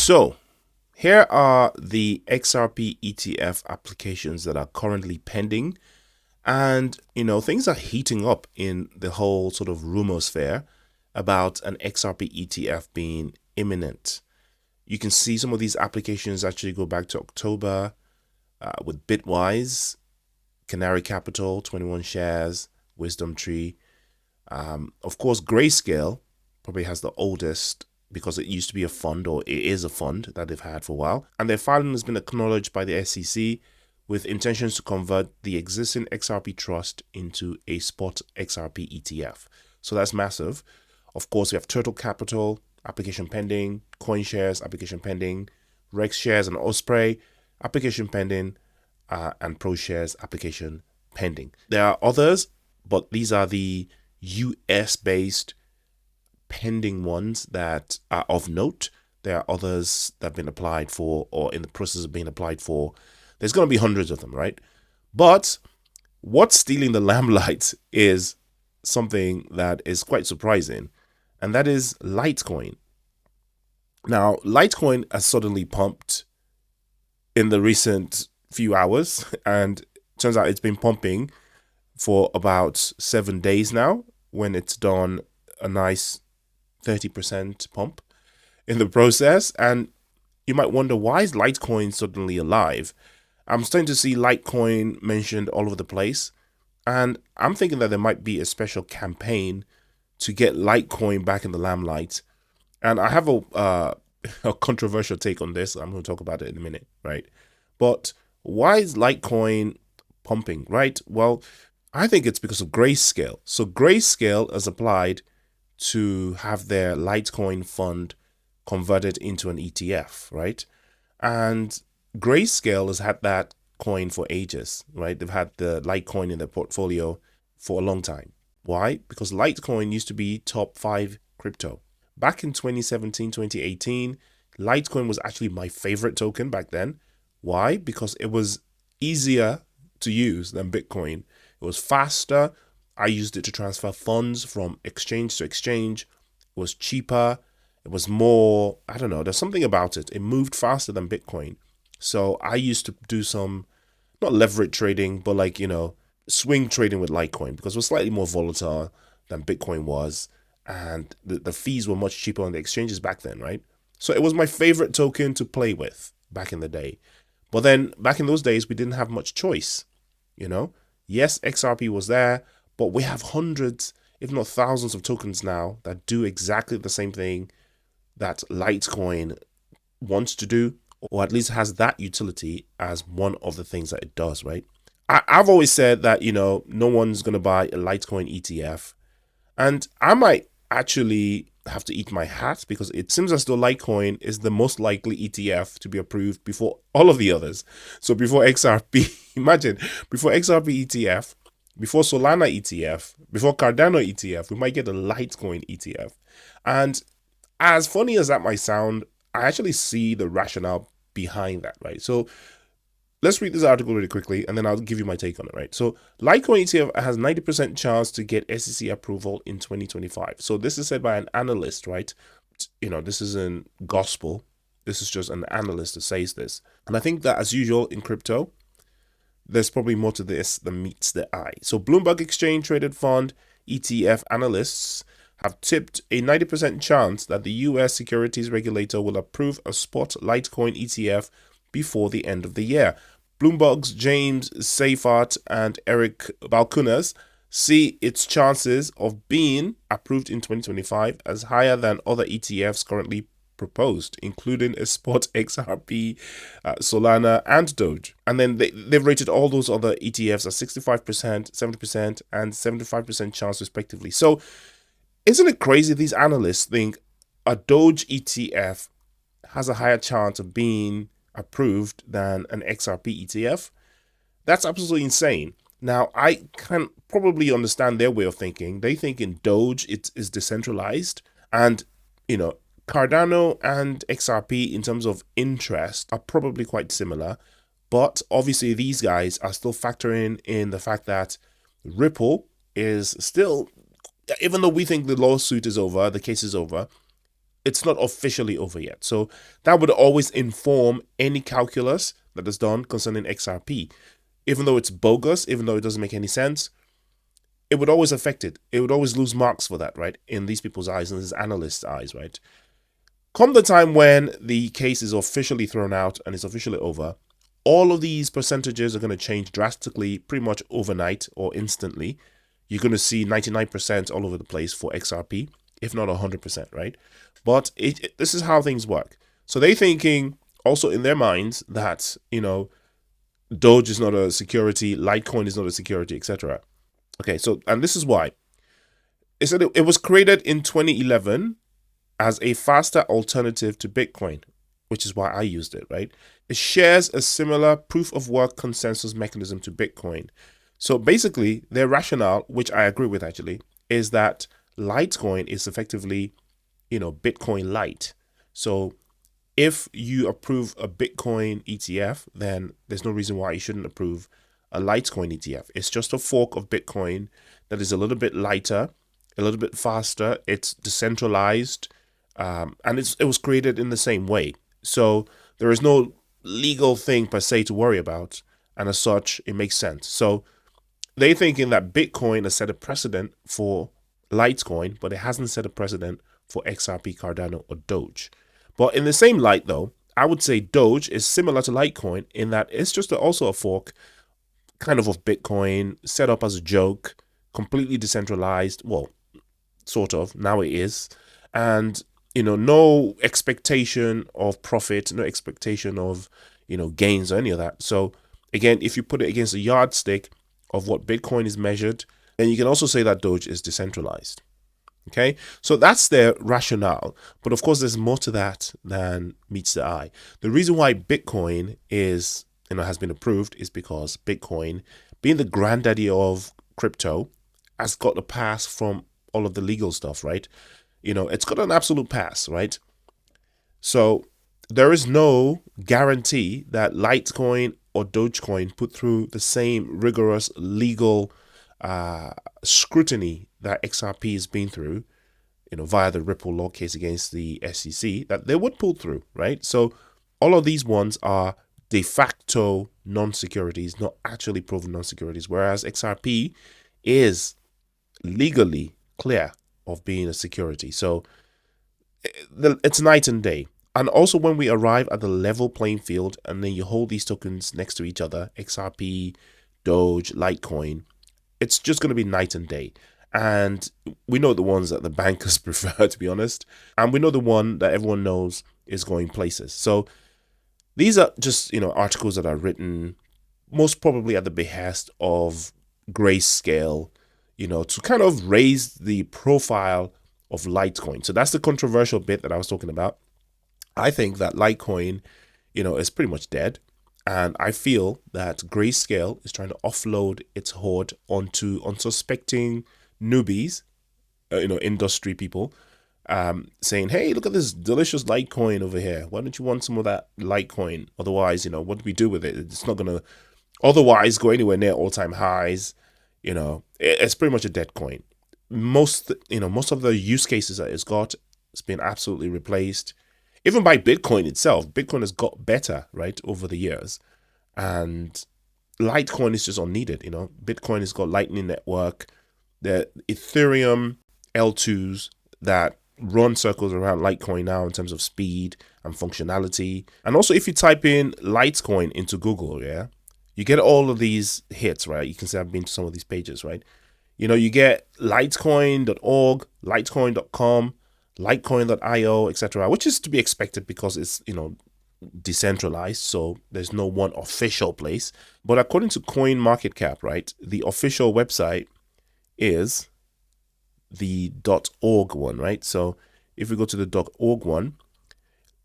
So here are the XRP ETF applications that are currently pending. And, things are heating up in the whole sort of rumor sphere about an XRP ETF being imminent. You can see some of these applications actually go back to October with Bitwise, Canary Capital, 21 shares, Wisdom Tree. Of course, Grayscale probably has the oldest because it used to be a fund, or it is a fund that they've had for a while. And their filing has been acknowledged by the SEC with intentions to convert the existing XRP trust into a spot XRP ETF. So that's massive. Of course, we have Turtle Capital, application pending, CoinShares, application pending, Rex Shares and Osprey, application pending, and ProShares, application pending. There are others, but these are the US-based pending ones that are of note. There are others that have been applied for or in the process of being applied for. There's going to be hundreds of them, right? But what's stealing the limelight is something that is quite surprising, and that is Litecoin. Now, Litecoin has suddenly pumped in the recent few hours, and turns out it's been pumping for about 7 days now, when it's done a nice 30% pump in the process. And you might wonder, why is Litecoin suddenly alive? I'm starting to see Litecoin mentioned all over the place, and I'm thinking that there might be a special campaign to get Litecoin back in the limelight. And I have a controversial take on this. I'm going to talk about it in a minute, right? But why is Litecoin pumping, right? Well, I think it's because of Grayscale. So Grayscale has applied to have their Litecoin fund converted into an ETF, right? And Grayscale has had that coin for ages, right? They've had the Litecoin in their portfolio for a long time. Why? Because Litecoin used to be top 5 crypto. Back in 2017, 2018, Litecoin was actually my favorite token back then. Why? Because it was easier to use than Bitcoin. It was faster. I used it to transfer funds from exchange to exchange. It was cheaper. It was more, I don't know, there's something about it. It moved faster than Bitcoin. So I used to do some, not leverage trading, but swing trading with Litecoin, because it was slightly more volatile than Bitcoin was. And the fees were much cheaper on the exchanges back then, right? So it was my favorite token to play with back in the day. But then back in those days, we didn't have much choice, Yes, XRP was there, but we have hundreds, if not thousands of tokens now that do exactly the same thing that Litecoin wants to do, or at least has that utility as one of the things that it does, right? I've always said that, no one's going to buy a Litecoin ETF. And I might actually have to eat my hat, because it seems as though Litecoin is the most likely ETF to be approved before all of the others. So before XRP, imagine, before XRP ETF, before Solana ETF, before Cardano ETF, we might get a Litecoin ETF. And as funny as that might sound, I actually see the rationale behind that, right? So let's read this article really quickly, and then I'll give you my take on it, right? So Litecoin ETF has 90% chance to get SEC approval in 2025. So this is said by an analyst, right? This isn't gospel. This is just an analyst that says this. And I think that, as usual in crypto, there's probably more to this than meets the eye. So Bloomberg Exchange Traded Fund ETF analysts have tipped a 90% chance that the US securities regulator will approve a spot Litecoin ETF before the end of the year. Bloomberg's James Seyffart and Eric Balchunas see its chances of being approved in 2025 as higher than other ETFs currently proposed, including a spot XRP, Solana, and Doge. And then they've rated all those other ETFs at 65%, 70%, and 75% chance respectively. So isn't it crazy these analysts think a Doge ETF has a higher chance of being approved than an XRP ETF? That's absolutely insane. Now, I can probably understand their way of thinking. They think in Doge it is decentralized, and Cardano and XRP in terms of interest are probably quite similar, but obviously these guys are still factoring in the fact that Ripple is still, even though we think the lawsuit is over, the case is over, it's not officially over yet. So that would always inform any calculus that is done concerning XRP. Even though it's bogus, even though it doesn't make any sense, it would always affect it. It would always lose marks for that, right? In these people's eyes, and these analysts' eyes, right? Come the time when the case is officially thrown out and it's officially over, all of these percentages are going to change drastically, pretty much overnight or instantly. You're going to see 99% all over the place for XRP, if not 100%, right? But this is how things work. So they're thinking also in their minds that, Doge is not a security, Litecoin is not a security, etc. Okay, so, and this is why. It said it was created in 2011 as a faster alternative to Bitcoin, which is why I used it, right? It shares a similar proof of work consensus mechanism to Bitcoin. So basically, their rationale, which I agree with actually, is that Litecoin is effectively, Bitcoin light. So if you approve a Bitcoin ETF, then there's no reason why you shouldn't approve a Litecoin ETF. It's just a fork of Bitcoin that is a little bit lighter, a little bit faster. It's decentralized, and it was created in the same way. So there is no legal thing per se to worry about, and as such, it makes sense. So they're thinking that Bitcoin has set a precedent for Litecoin, but it hasn't set a precedent for XRP, Cardano, or Doge. But in the same light, though, I would say Doge is similar to Litecoin in that it's just also a fork kind of Bitcoin, set up as a joke, completely decentralized. Well, sort of, now it is. And, no expectation of profit, no expectation of, gains or any of that. So again, if you put it against a yardstick of what Bitcoin is measured, then you can also say that Doge is decentralized. Okay, so that's their rationale. But of course, there's more to that than meets the eye. The reason why Bitcoin is, has been approved is because Bitcoin, being the granddaddy of crypto, has got a pass from all of the legal stuff, right? It's got an absolute pass, right? So there is no guarantee that Litecoin or Dogecoin put through the same rigorous legal scrutiny that XRP has been through, via the Ripple law case against the SEC, that they would pull through, right? So all of these ones are de facto non-securities, not actually proven non-securities, whereas XRP is legally clear of being a security. So it's night and day. And also when we arrive at the level playing field and then you hold these tokens next to each other, XRP, Doge, Litecoin, it's just going to be night and day. And we know the ones that the bankers prefer, to be honest. And we know the one that everyone knows is going places. So these are just, articles that are written most probably at the behest of Grayscale, to kind of raise the profile of Litecoin. So that's the controversial bit that I was talking about. I think that Litecoin, is pretty much dead. And I feel that Grayscale is trying to offload its hoard onto unsuspecting newbies, industry people, saying, hey, look at this delicious Litecoin over here. Why don't you want some of that Litecoin? Otherwise, what do we do with it? It's not going to otherwise go anywhere near all-time highs. It's pretty much a dead coin. Most of the use cases that it's got, it's been absolutely replaced. Even by Bitcoin itself, Bitcoin has got better, right, over the years. And Litecoin is just unneeded, Bitcoin has got Lightning Network, the Ethereum L2s that run circles around Litecoin now in terms of speed and functionality. And also if you type in Litecoin into Google, you get all of these hits, right? You can see I've been to some of these pages, right? You get litecoin.org, litecoin.com, litecoin.io, etc., which is to be expected because it's, decentralized, so there's no one official place. But according to CoinMarketCap, right, the official website is the .org one, right? So if we go to the .org one,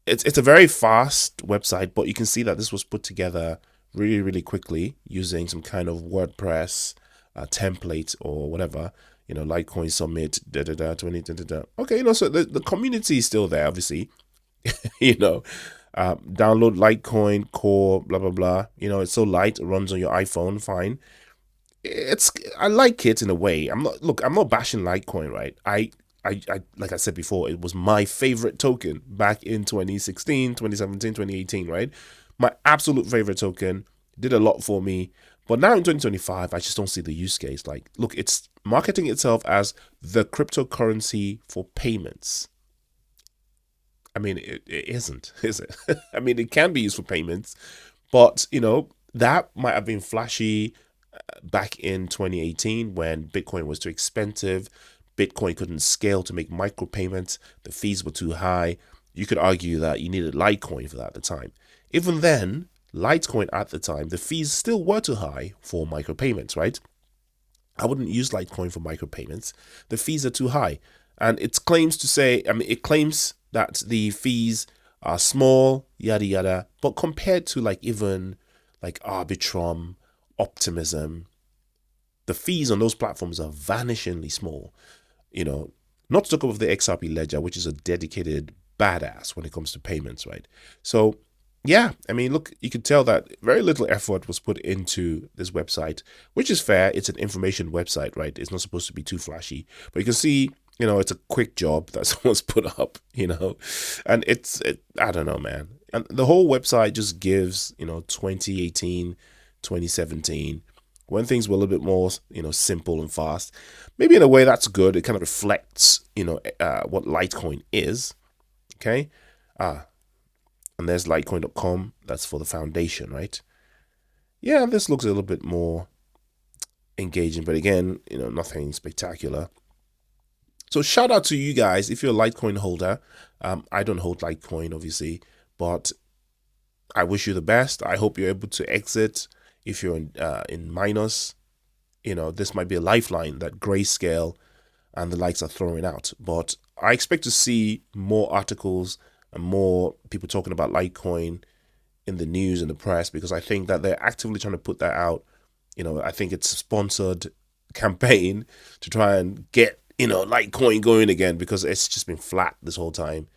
it's a very fast website, but you can see that this was put together really, really quickly using some kind of WordPress template or whatever, Litecoin Summit, 20, Okay, so the community is still there, obviously. Download Litecoin Core, blah, blah, blah. It's so light, it runs on your iPhone, fine. I like it in a way. I'm not bashing Litecoin, right? like I said before, it was my favorite token back in 2016, 2017, 2018, right? My absolute favorite token, did a lot for me. But now in 2025, I just don't see the use case. Like, look, it's marketing itself as the cryptocurrency for payments. I mean, it isn't, is it? I mean, it can be used for payments, but that might have been flashy back in 2018 when Bitcoin was too expensive. Bitcoin couldn't scale to make micropayments. The fees were too high. You could argue that you needed Litecoin for that at the time. Even then, Litecoin at the time, the fees still were too high for micropayments, right? I wouldn't use Litecoin for micropayments. The fees are too high. And it claims to say, it claims that the fees are small, yada yada. But compared to even Arbitrum, Optimism, the fees on those platforms are vanishingly small. Not to talk about the XRP ledger, which is a dedicated badass when it comes to payments, right? So yeah, look, you can tell that very little effort was put into this website, which is fair. It's an information website, right? It's not supposed to be too flashy, but you can see, it's a quick job that someone's put up, and I don't know, man. And the whole website just gives, 2018, 2017, when things were a little bit more, simple and fast. Maybe in a way that's good. It kind of reflects, what Litecoin is. Okay. And there's litecoin.com. That's for the foundation, right? Yeah, this looks a little bit more engaging, but again, nothing spectacular. So shout out to you guys if you're a Litecoin holder. I don't hold Litecoin, obviously, but I wish you the best. I hope you're able to exit if you're in minus. This might be a lifeline that Grayscale and the likes are throwing out. But I expect to see more articles and more people talking about Litecoin in the news and the press, because I think that they're actively trying to put that out. I think it's a sponsored campaign to try and get, Litecoin going again, because it's just been flat this whole time.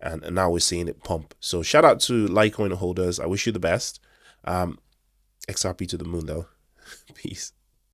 And now we're seeing it pump. So shout out to Litecoin holders. I wish you the best. XRP to the moon, though. Peace.